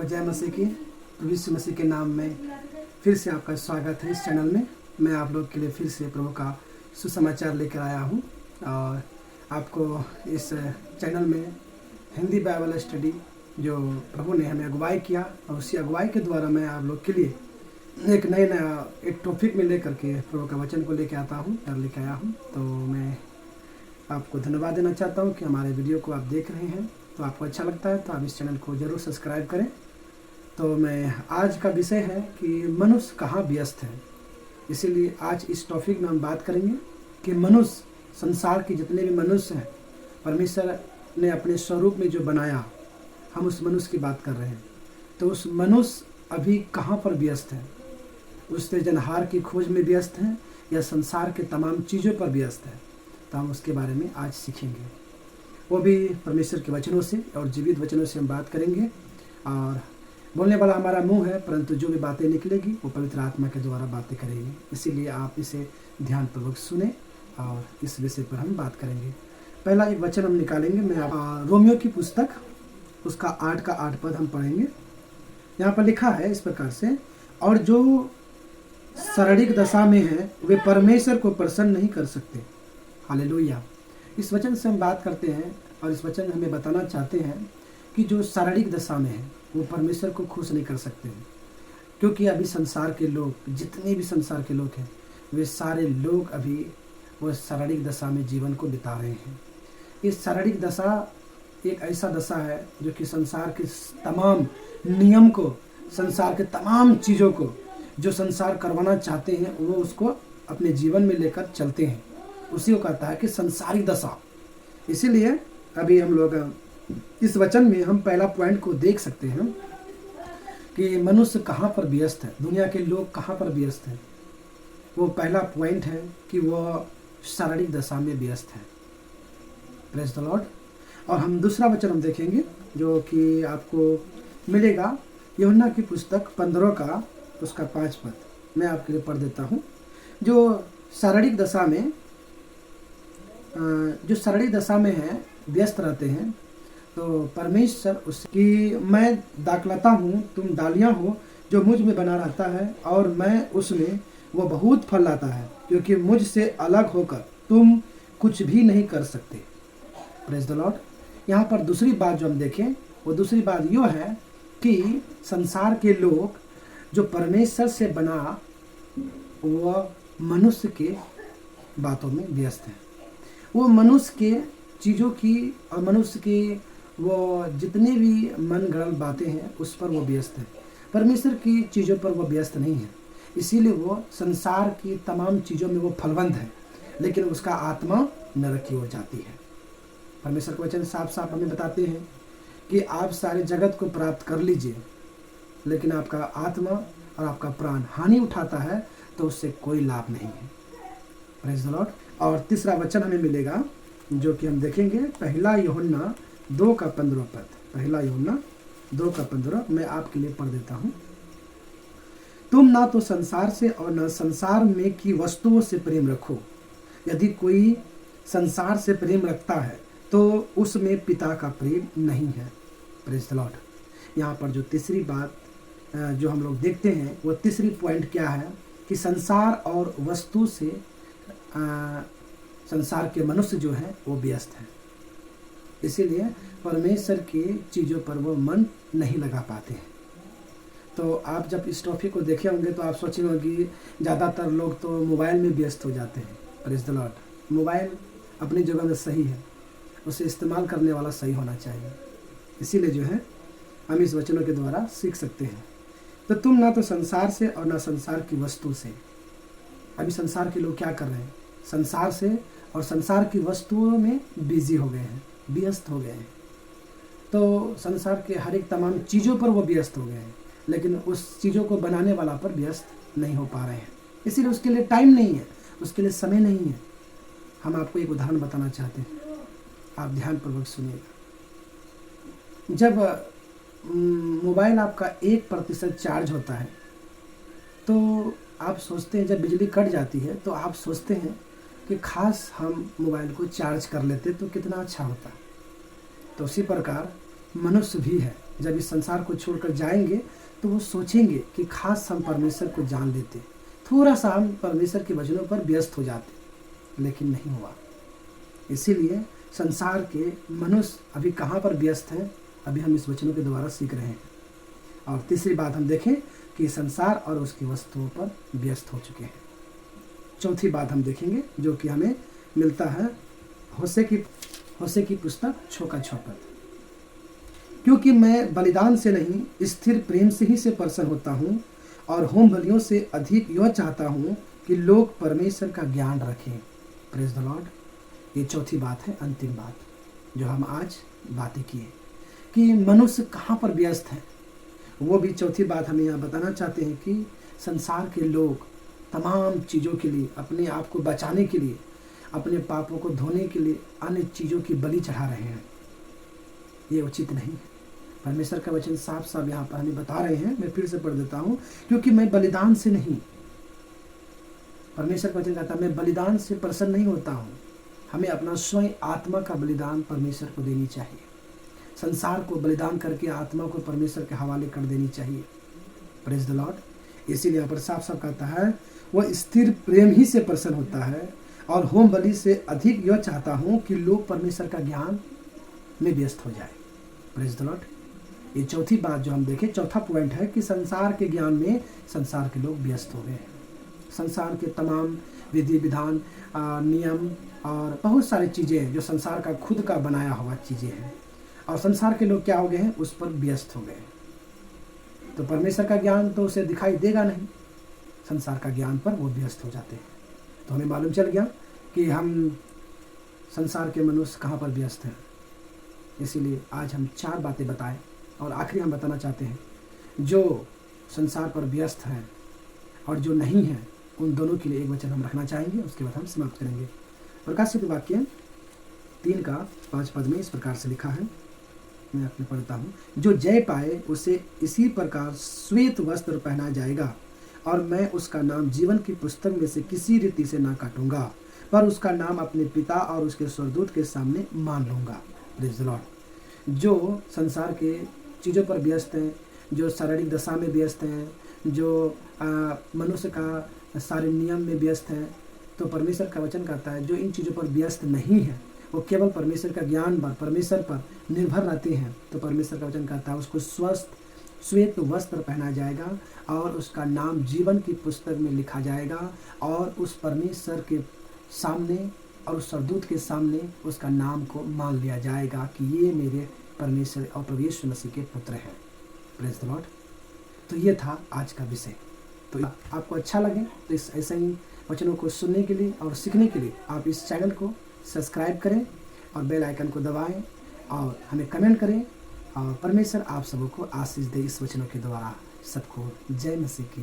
जय मसीह की। प्रभु यीशु मसीह के नाम में फिर से आपका स्वागत है इस चैनल में। मैं आप लोग के लिए फिर से प्रभु का सुसमाचार लेकर आया हूँ और आपको इस चैनल में हिंदी बाइबल स्टडी जो प्रभु ने हमें अगुवाई किया और उसी अगुवाई के द्वारा मैं आप लोग के लिए एक नया टॉपिक में लेकर के प्रभु का वचन को लेकर आता हूँ और लेकर आया हूँ। तो मैं आपको धन्यवाद देना चाहता हूँ कि हमारे वीडियो को आप देख रहे हैं। तो आपको अच्छा लगता है तो आप इस चैनल को ज़रूर सब्सक्राइब करें। तो मैं आज का विषय है कि मनुष्य कहाँ व्यस्त है, इसीलिए आज इस टॉपिक में हम बात करेंगे कि मनुष्य, संसार के जितने भी मनुष्य हैं, परमेश्वर ने अपने स्वरूप में जो बनाया, हम उस मनुष्य की बात कर रहे हैं। तो उस मनुष्य अभी कहाँ पर व्यस्त है? उस सृजनहार की खोज में व्यस्त हैं या संसार के तमाम चीज़ों पर व्यस्त है? तो हम उसके बारे में आज सीखेंगे, वो भी परमेश्वर के वचनों से और जीवित वचनों से हम बात करेंगे। और बोलने वाला हमारा मुंह है, परंतु जो भी बातें निकलेगी वो पवित्र आत्मा के द्वारा बातें करेगी। इसीलिए आप इसे ध्यानपूर्वक सुने और इस विषय पर हम बात करेंगे। पहला एक वचन हम निकालेंगे, मैं रोमियो की पुस्तक उसका 8 का 8 पद हम पढ़ेंगे। यहाँ पर लिखा है इस प्रकार से, और जो शारीरिक दशा में है वे परमेश्वर को प्रसन्न नहीं कर सकते। हालेलुया। इस वचन से हम बात करते हैं और इस वचन में हमें बताना चाहते हैं कि जो शारीरिक दशा में है वो परमेश्वर को खुश नहीं कर सकते हैं, क्योंकि अभी संसार के लोग, जितने भी संसार के लोग हैं, वे सारे लोग अभी वो शारीरिक दशा में जीवन को बिता रहे हैं। इस शारीरिक दशा एक ऐसा दशा है जो कि संसार के तमाम नियम को, संसार के तमाम चीज़ों को जो संसार करवाना चाहते हैं वो उसको अपने जीवन में लेकर चलते हैं। उसी को कहता है कि संसारिक दशा। इसीलिए अभी हम लोग इस वचन में हम पहला पॉइंट को देख सकते हैं कि मनुष्य कहाँ पर व्यस्त है, दुनिया के लोग कहाँ पर व्यस्त हैं। वो पहला पॉइंट है कि वो शारीरिक दशा में व्यस्त है। Praise the Lord. और हम दूसरा वचन हम देखेंगे जो कि आपको मिलेगा यूहन्ना की पुस्तक 15 का उसका 5 पद मैं आपके लिए पढ़ देता हूँ। जो शारीरिक दशा में है, व्यस्त रहते हैं, तो परमेश्वर उसकी, मैं दाखलता हूँ, तुम डालियाँ हो, जो मुझ में बना रहता है और मैं उसमें, वो बहुत फल लाता है, क्योंकि मुझसे अलग होकर तुम कुछ भी नहीं कर सकते। Praise the Lord. यहाँ पर दूसरी बात जो हम देखें, वो दूसरी बात यो है कि संसार के लोग जो परमेश्वर से बना वह मनुष्य के बातों में व्यस्त हैं। वो मनुष्य के चीज़ों की और मनुष्य की वो जितने भी मन गढ़ंत बातें हैं उस पर वो व्यस्त है। परमेश्वर की चीज़ों पर वो व्यस्त नहीं है। इसीलिए वो संसार की तमाम चीज़ों में वो फलवंत है, लेकिन उसका आत्मा नरक की हो जाती है। परमेश्वर के वचन साफ साफ हमें बताते हैं कि आप सारे जगत को प्राप्त कर लीजिए, लेकिन आपका आत्मा और आपका प्राण हानि उठाता है तो उससे कोई लाभ नहीं है। Praise the Lord. और तीसरा वचन हमें मिलेगा जो कि हम देखेंगे, पहला यूहन्ना 2 का 15 पद। पहला यूहन्ना 2 का 15 मैं आपके लिए पढ़ देता हूँ। तुम ना तो संसार से और न संसार में की वस्तुओं से प्रेम रखो। यदि कोई संसार से प्रेम रखता है तो उसमें पिता का प्रेम नहीं है। Praise the Lord. यहाँ पर जो तीसरी बात जो हम लोग देखते हैं, वो तीसरी पॉइंट क्या है कि संसार और वस्तु से संसार के मनुष्य जो हैं वो व्यस्त हैं। इसीलिए परमेश्वर की चीज़ों पर वो मन नहीं लगा पाते हैं। तो आप जब इस टॉपिक को देखे होंगे तो आप सोचे होंगे कि ज़्यादातर लोग तो मोबाइल में व्यस्त हो जाते हैं। Praise the Lord. मोबाइल अपनी जगह में सही है, उसे इस्तेमाल करने वाला सही होना चाहिए। इसीलिए जो है हम इस वचनों के द्वारा सीख सकते हैं। तो तुम ना तो संसार से और ना संसार की वस्तु से। अभी संसार के लोग क्या कर रहे हैं? संसार से और संसार की वस्तुओं में बिजी हो गए हैं, व्यस्त हो गए हैं। तो संसार के हर एक तमाम चीज़ों पर वो व्यस्त हो गए हैं, लेकिन उस चीज़ों को बनाने वाला पर व्यस्त नहीं हो पा रहे हैं। इसीलिए उसके लिए टाइम नहीं है, उसके लिए समय नहीं है। हम आपको एक उदाहरण बताना चाहते हैं, आप ध्यानपूर्वक सुनिएगा। जब मोबाइल आपका 1% चार्ज होता है तो आप सोचते हैं, जब बिजली कट जाती है तो आप सोचते हैं कि खास हम मोबाइल को चार्ज कर लेते तो कितना अच्छा होता। तो उसी प्रकार मनुष्य भी है, जब इस संसार को छोड़कर जाएंगे तो वो सोचेंगे कि खास हम परमेश्वर को जान लेते, थोड़ा सा हम परमेश्वर के वचनों पर व्यस्त हो जाते, लेकिन नहीं हुआ। इसीलिए संसार के मनुष्य अभी कहाँ पर व्यस्त हैं, अभी हम इस वचनों के द्वारा सीख रहे हैं। और तीसरी बात हम देखें कि संसार और उसकी वस्तुओं पर व्यस्त हो चुके हैं। चौथी बात हम देखेंगे जो कि हमें मिलता है होशे की पुस्तक 6 का 6 पद। क्योंकि मैं बलिदान से नहीं स्थिर प्रेम से ही से प्रसन्न होता हूँ, और होम बलियों से अधिक यह चाहता हूँ कि लोग परमेश्वर का ज्ञान रखें। Praise the Lord. ये चौथी बात है, अंतिम बात जो हम आज बातें किए कि मनुष्य कहाँ पर व्यस्त है। वो भी चौथी बात हमें यहाँ बताना चाहते हैं कि संसार के लोग तमाम चीज़ों के लिए, अपने आप को बचाने के लिए, अपने पापों को धोने के लिए अन्य चीज़ों की बलि चढ़ा रहे हैं। ये उचित नहीं है। परमेश्वर का वचन साफ साफ यहाँ पर हमें बता रहे हैं। मैं फिर से पढ़ देता हूँ। क्योंकि मैं बलिदान से नहीं, परमेश्वर का वचन कहता है मैं बलिदान से प्रसन्न नहीं होता हूँ। हमें अपना स्वयं आत्मा का बलिदान परमेश्वर को देनी चाहिए। संसार को बलिदान करके आत्मा को परमेश्वर के हवाले कर देनी चाहिए। Praise the Lord. इसीलिए यहाँ पर साफ साफ कहता है वह स्थिर प्रेम ही से प्रसन्न होता है, और होम बलि से अधिक यह चाहता हूँ कि लोग परमेश्वर का ज्ञान में व्यस्त हो जाए। Praise the Lord. ये चौथी बात जो हम देखें, चौथा पॉइंट है कि संसार के ज्ञान में संसार के लोग व्यस्त हो गए हैं। संसार के तमाम विधि विधान, नियम और बहुत सारी चीज़ें जो संसार का खुद का बनाया हुआ चीज़ें हैं, और संसार के लोग क्या हो गए हैं, उस पर व्यस्त हो गए। तो परमेश्वर का ज्ञान तो उसे दिखाई देगा नहीं, संसार का ज्ञान पर वो व्यस्त हो जाते हैं। तो हमें मालूम चल गया कि हम संसार के मनुष्य कहाँ पर व्यस्त हैं। इसीलिए आज हम 4 बातें बताएं, और आखिरी हम बताना चाहते हैं जो संसार पर व्यस्त हैं और जो नहीं हैं, उन दोनों के लिए एक वचन हम रखना चाहेंगे, उसके बाद हम समाप्त करेंगे। प्रकाशित वाक्य 3 का 5 पद में इस प्रकार से लिखा है, मैं आपने पढ़ता हूँ। जो जय पाए उसे इसी प्रकार श्वेत वस्त्र पहना जाएगा, और मैं उसका नाम जीवन की पुस्तक में से किसी रीति से ना काटूंगा, पर उसका नाम अपने पिता और उसके स्वर्गदूत के सामने मान लूँगा। Praise the Lord. जो संसार के चीज़ों पर व्यस्त हैं, जो शारीरिक दशा में व्यस्त हैं, जो मनुष्य का सारे नियम में व्यस्त हैं, तो परमेश्वर का वचन कहता है जो इन चीज़ों पर व्यस्त नहीं है, वो केवल परमेश्वर का ज्ञान पर, परमेश्वर पर निर्भर रहते हैं, तो परमेश्वर का वचन कहता है उसको श्वेत वस्त्र पहना जाएगा, और उसका नाम जीवन की पुस्तक में लिखा जाएगा, और उस परमेश्वर के सामने और उस स्वर्गदूत के सामने उसका नाम को मान लिया जाएगा कि ये मेरे परमेश्वर और प्रभु यीशु मसीह के पुत्र हैं। Praise the Lord. तो ये था आज का विषय। तो आपको अच्छा लगे तो इस ऐसे ही वचनों को सुनने के लिए और सीखने के लिए आप इस चैनल को सब्सक्राइब करें और बेल आइकन को दबाएं और हमें कमेंट करें, और परमेश्वर आप सबों को आशीष दे इस वचनों के द्वारा। सबको जय मसीह की।